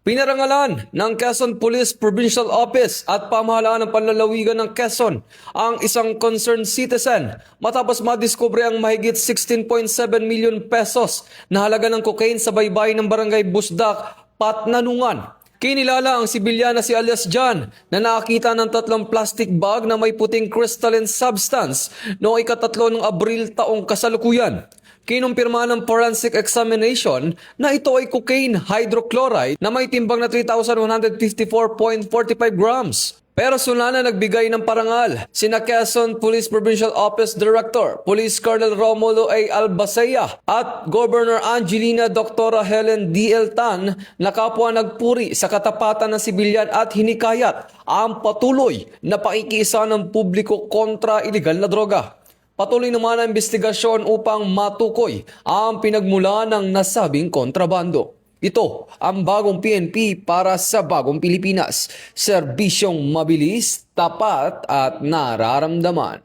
Pinarangalan ng Quezon Police Provincial Office at pamahalaan ng panlalawigan ng Quezon ang isang concerned citizen matapos madiskubre ang mahigit 16.7 million pesos na halaga ng cocaine sa baybay ng barangay Busdak, Patnanungan. Kinilala ang sibilyan na si alias John na nakakita ng 3 plastic bag na may puting crystalline substance noong ika-3 ng Abril taong kasalukuyan. Kinumpirma ng forensic examination na ito ay cocaine hydrochloride na may timbang na 3,154.45 grams. Personal na nagbigay ng parangal sina Quezon Police Provincial Office Director, Police Colonel Romulo A. Albacea at Governor Angelina Dr. Helen D.L. Tan na kapwa nagpuri sa katapatan ng sibilyan at hinikayat ang patuloy na pakikiisa ng publiko kontra iligal na droga. Patuloy naman ang investigasyon upang matukoy ang pinagmulan ng nasabing kontrabando. Ito ang bagong PNP para sa bagong Pilipinas. Serbisyong mabilis, tapat at nararamdaman.